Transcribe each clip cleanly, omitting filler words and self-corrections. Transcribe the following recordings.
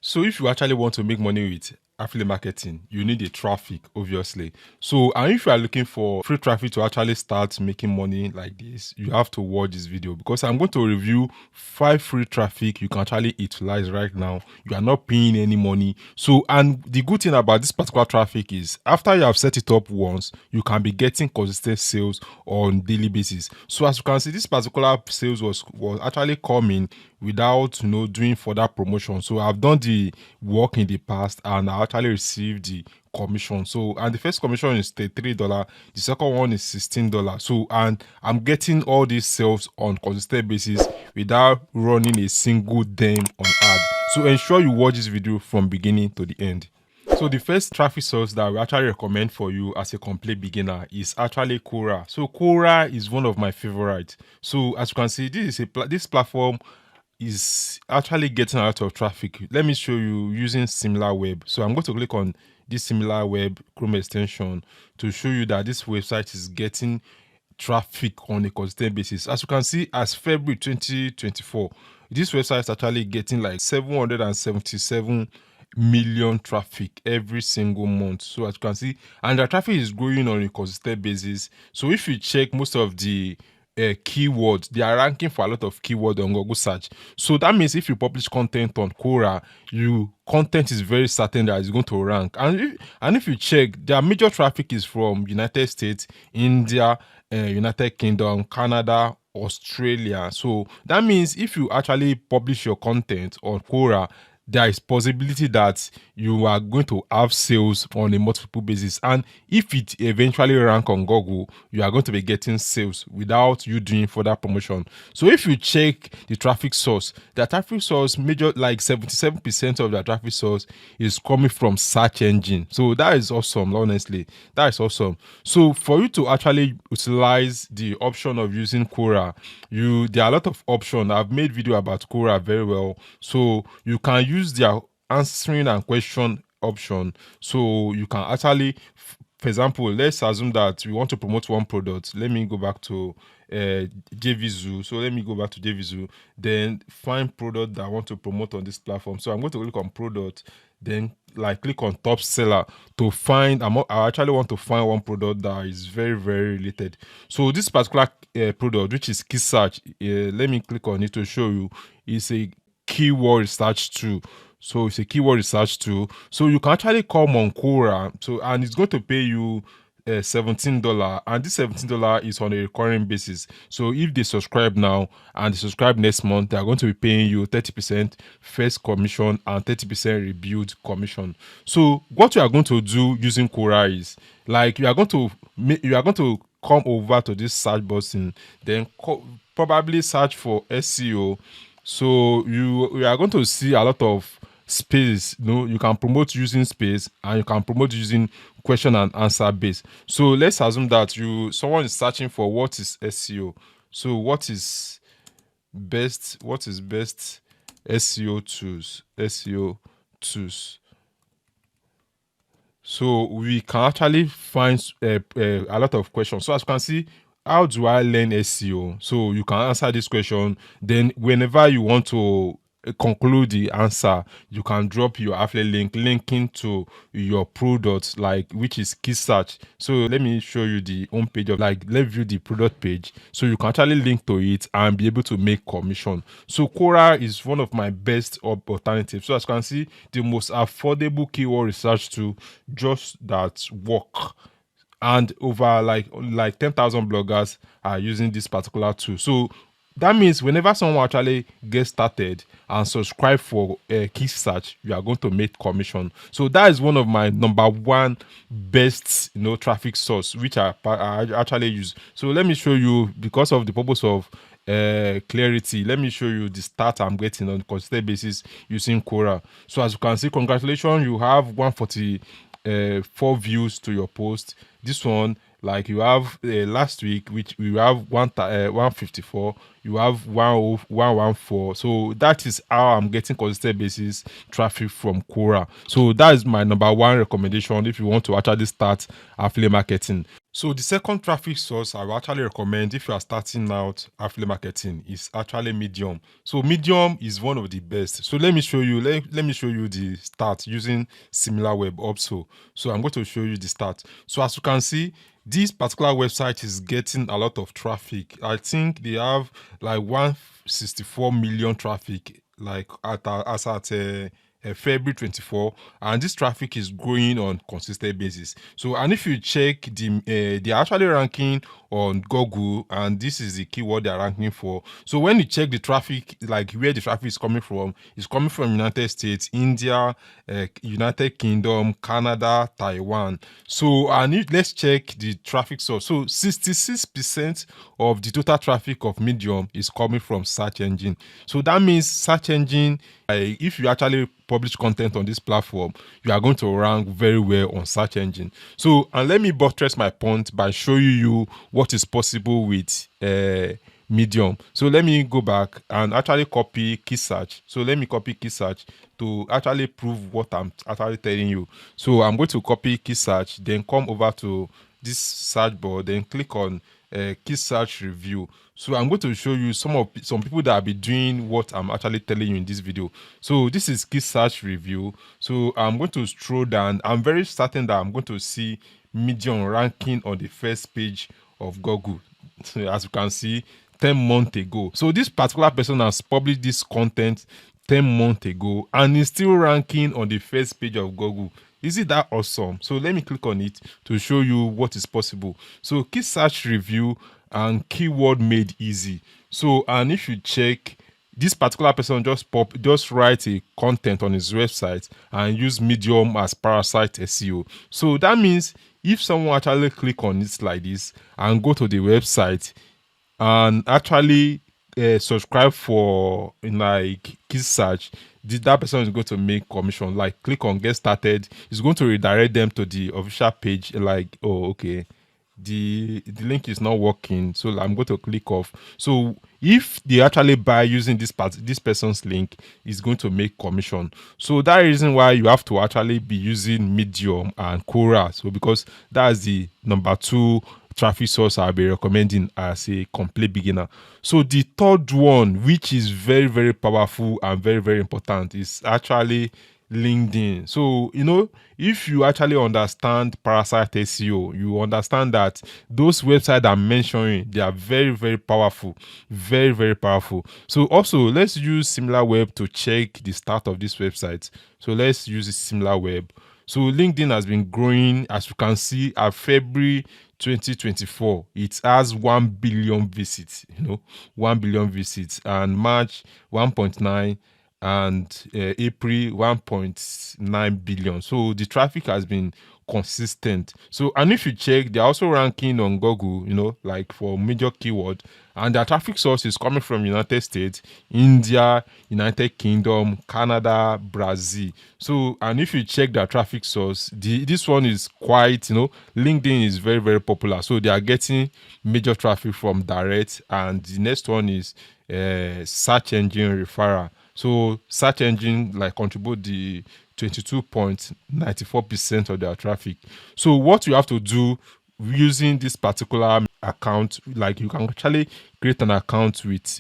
So if you actually want to make money with affiliate marketing, you need the traffic, obviously. So, and if you are looking for free traffic to actually start making money like this, you have to watch this video because I'm going to review 5 free traffic you can actually utilize right now. You are not paying any money. So, and the good thing about this particular traffic is after you have set it up once, you can be getting consistent sales on daily basis. So as you can see, this particular sales was actually coming without doing further promotion. So I've done the work in the past and I actually received the commission. So, and the first commission is $33, the second one is $16. So, and I'm getting all these sales on consistent basis without running a single dime on ad. So ensure you watch this video from beginning to the end. So the first traffic source that we actually recommend for you as a complete beginner is actually Quora. So Quora is one of my favorites. So as you can see, this platform is actually getting a lot of traffic. Let me show you using SimilarWeb. So I'm going to click on this SimilarWeb Chrome extension to show you that this website is getting traffic on a consistent basis. As you can see, as February 2024, this website is actually getting like 777 million traffic every single month. So as you can see, and the traffic is growing on a consistent basis. So if you check most of the keywords, they are ranking for a lot of keywords on Google search. So that means if you publish content on Quora, content is very certain that it's going to rank. And if you check, their major traffic is from United States, India, United Kingdom, Canada, Australia. So that means if you actually publish your content on Quora, there is possibility that you are going to have sales on a multiple basis, and if it eventually rank on Google, you are going to be getting sales without you doing further promotion. So if you check the traffic source, major like 77% of the traffic source is coming from search engine. So that is awesome. Honestly, that is awesome. So for you to actually utilize the option of using Quora, there are a lot of options. I've made video about Quora very well. So you can use their answering and question option. So you can actually, for example, let's assume that we want to promote one product. Let me go back to JVZoo. So let me go back to JVZoo, then find product that I want to promote on this platform. So I'm going to click on product, then click on top seller to find. I actually want to find one product that is very, very related. So this particular product, which is key search, let me click on it to show you. It's a keyword research tool. So it's a keyword research tool. So you can actually come on Quora. So, and it's going to pay you $17, and this $17 is on a recurring basis. So if they subscribe now and they subscribe next month, they are going to be paying you 30% first commission and 30% rebuild commission. So what you are going to do using Quora is you are going to come over to this search button, then probably search for SEO. So you are going to see a lot of space. You can promote using space, and you can promote using question and answer base. So let's assume that someone is searching for what is SEO. So what is best SEO tools. So we can actually find a lot of questions. So as you can see, how do I learn SEO? So you can answer this question. Then whenever you want to conclude the answer, you can drop your affiliate link linking to your product, which is key search. So let me show you the home page of let's view the product page. So you can actually link to it and be able to make commission. So Quora is one of my best alternatives. So as you can see, the most affordable keyword research tool just that work. And over like 10,000 bloggers are using this particular tool. So that means whenever someone actually gets started and subscribe for a key search, you are going to make commission. So that is one of my number one best traffic source which I actually use. So let me show you, because of the purpose of clarity, let me show you the stats I'm getting on a consistent basis using Quora. So as you can see, congratulations, you have 144 views to your post. This one, Like you have last week, which we have 154, you have 114. So that is how I'm getting consistent basis traffic from Quora. So that is my number one recommendation if you want to actually start affiliate marketing. So the second traffic source I will actually recommend if you are starting out affiliate marketing is actually Medium. So Medium is one of the best. So let me show you. Let me show you the start using SimilarWeb also. So I'm going to show you the start. So as you can see, this particular website is getting a lot of traffic. I think they have like 164 million traffic, like as at February 24, and this traffic is growing on consistent basis. So, and if you check they're actually ranking on Google, and this is the keyword they're ranking for. So when you check the traffic, like where the traffic is coming from, it's coming from United States, India, United Kingdom, Canada, Taiwan. So let's check the traffic source. So 66% of the total traffic of Medium is coming from search engine. So that means search engine, if you actually publish content on this platform, you are going to rank very well on search engine. So, and let me buttress my point by showing you what is possible with Medium. So let me go back and actually copy key search. So let me copy key search to actually prove what I'm actually telling you. So I'm going to copy key search, then come over to this search bar, then click on key search review. So I'm going to show you some people that will be doing what I'm actually telling you in this video. So this is key search review. So I'm going to scroll down. I'm very certain that I'm going to see Medium ranking on the first page of Google. So as you can see, 10 months ago. So this particular person has published this content 10 months ago and is still ranking on the first page of Google. Is it that awesome? So let me click on it to show you what is possible. So key search review and keyword made easy. So, and if you check, this particular person just write a content on his website and use Medium as parasite SEO. So that means if someone actually click on it like this and go to the website and actually subscribe for like key search, that person is going to make commission. Like click on get started, it's going to redirect them to the official page. Like, oh, okay, the link is not working, so I'm going to click off. So if they actually buy using this person's link, is going to make commission. So that reason why you have to actually be using Medium and Quora. So because that's the number two traffic source I'll be recommending as a complete beginner. So the third one, which is very, very powerful and very, very important, is actually LinkedIn. So, if you actually understand parasite SEO, you understand that those websites I'm mentioning, they are very, very powerful. Very, very powerful. So also, let's use SimilarWeb to check the start of this website. So let's use SimilarWeb. So LinkedIn has been growing, as you can see, at February 2024. It has 1 billion visits, 1 billion visits, and March 1.9, and April 1.9 billion. So the traffic has been consistent. So, and if you check, they're also ranking on Google, like for major keyword, and their traffic source is coming from United States, India, United Kingdom, Canada, Brazil. So, and if you check their traffic source, this one is quite, LinkedIn is very, very popular. So they are getting major traffic from direct, and the next one is search engine referral. So search engine like contribute the 22.94% of their traffic. So what you have to do using this particular account, like you can actually create an account with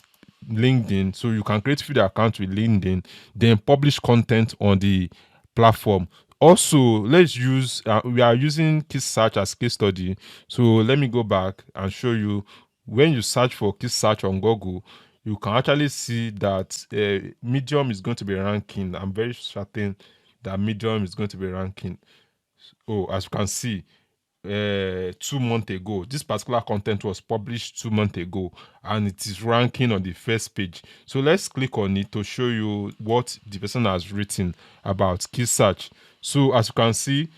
LinkedIn. So you can create video account with LinkedIn, then publish content on the platform. Also, let's use we are using key search as case study. So let me go back and show you when you search for key search on Google, you can actually see that Medium is going to be ranking. I'm very certain that Medium is going to be ranking. Oh, as you can see, 2 months ago, this particular content was published 2 months ago, and it is ranking on the first page. So let's click on it to show you what the person has written about key search. So as you can see,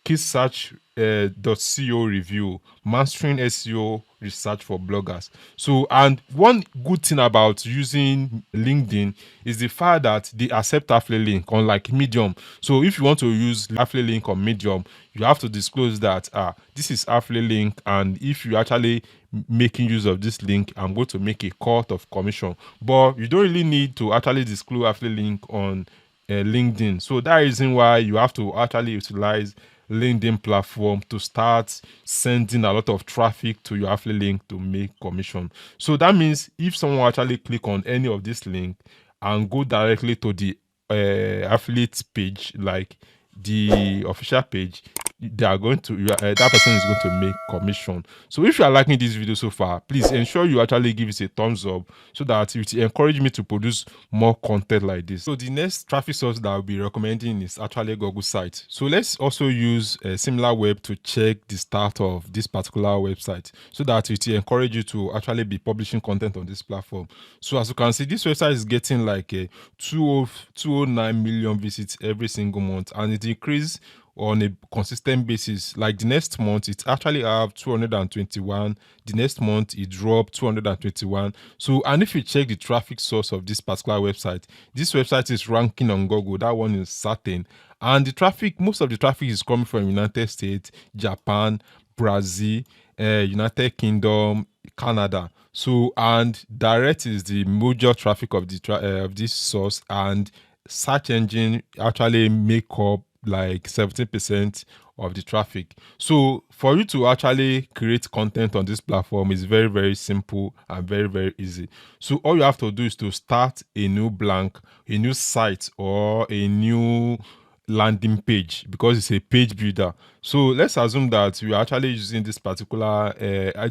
key search .co review, mastering SEO research for bloggers. So, and one good thing about using LinkedIn is the fact that they accept affiliate link, unlike Medium. So if you want to use affiliate link on Medium, you have to disclose that this is affiliate link, and if you actually making use of this link, I'm going to make a cut of commission. But you don't really need to actually disclose affiliate link on LinkedIn. So that reason why you have to actually utilize LinkedIn platform to start sending a lot of traffic to your affiliate link to make commission. So that means if someone actually click on any of this link and go directly to the affiliate page, like the official page, they are going to that person is going to make commission. So if you are liking this video so far, please ensure you actually give it a thumbs up so that it will encourage me to produce more content like this. So the next traffic source that I'll be recommending is actually Google site. So let's also use a similar web to check the start of this particular website so that it will encourage you to actually be publishing content on this platform. So as you can see, this website is getting like a 209 million visits every single month, and it increases on a consistent basis. Like the next month it actually have 221, the next month it dropped 221. So, and if you check the traffic source of this particular website, this website is ranking on Google, that one is certain. And the traffic, most of the traffic is coming from United States, Japan, Brazil, United Kingdom, Canada. So, and direct is the major traffic of the of this source, and search engine actually make up like 17% of the traffic. So for you to actually create content on this platform is very, very simple and very, very easy. So all you have to do is to start a new blank, a new site, or a new landing page, because it's a page builder. So let's assume that we are actually using this particular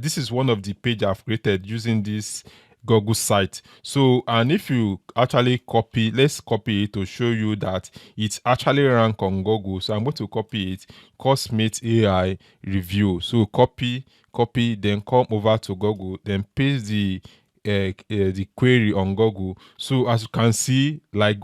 this is one of the page I've created using this Google site. So, and if you actually copy, let's copy it to show you that it's actually rank on Google. So I'm going to copy it, Cosmate AI review. So copy, then come over to Google, then paste the query on Google. So as you can see, like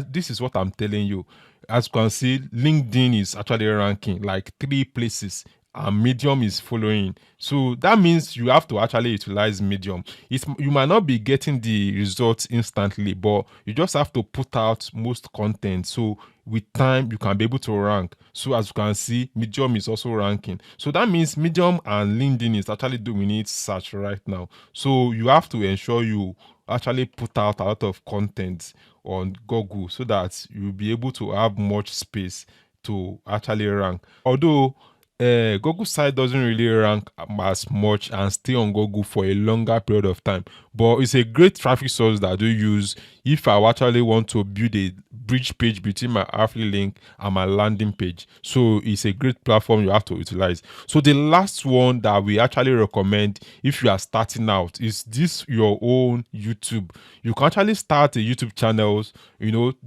this is what I'm telling you. As you can see, LinkedIn is actually ranking like 3 places, and Medium is following. So that means you have to actually utilize Medium. You might not be getting the results instantly, but you just have to put out most content. So with time, you can be able to rank. So as you can see, Medium is also ranking. So that means Medium and LinkedIn is actually doing search right now. So you have to ensure you actually put out a lot of content on Google so that you'll be able to have much space to actually rank. Although Google site doesn't really rank as much and stay on Google for a longer period of time, but it's a great traffic source that I do use if I actually want to build a bridge page between my affiliate link and my landing page. So it's a great platform you have to utilize. So the last one that we actually recommend if you are starting out is this your own YouTube. You can actually start a YouTube channels,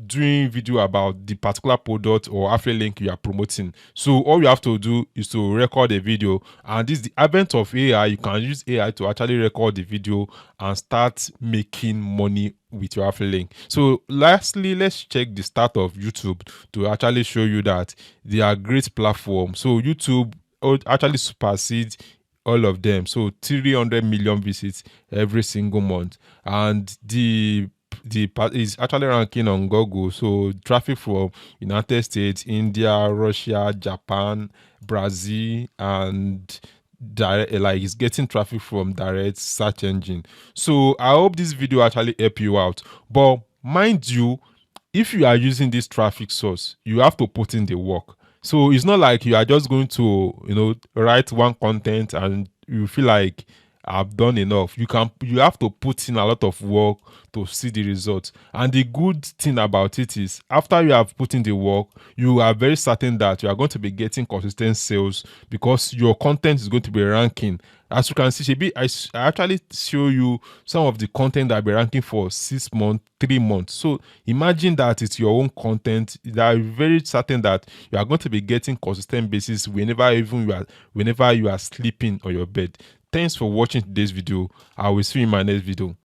doing video about the particular product or affiliate link you are promoting. So all you have to do is to record a video, and this is the advent of AI. You can use AI to actually record the video and start making money with your affiliate link. So lastly, let's check the start of YouTube to actually show you that they are great platforms. So YouTube actually supersedes all of them. So 300 million visits every single month, and the is actually ranking on Google. So traffic from United States, India, Russia, Japan, Brazil, and it's getting traffic from direct search engine. So I hope this video actually help you out. But mind you, if you are using this traffic source, you have to put in the work. So it's not like you are just going to write one content and you feel like I've done enough. You have to put in a lot of work to see the results. And the good thing about it is, after you have put in the work, you are very certain that you are going to be getting consistent sales because your content is going to be ranking. As you can see, Shebi, I actually show you some of the content that I'll be ranking for 6 months, 3 months. So imagine that it's your own content. That are very certain that you are going to be getting consistent basis whenever you are sleeping on your bed. Thanks for watching today's video. I will see you in my next video.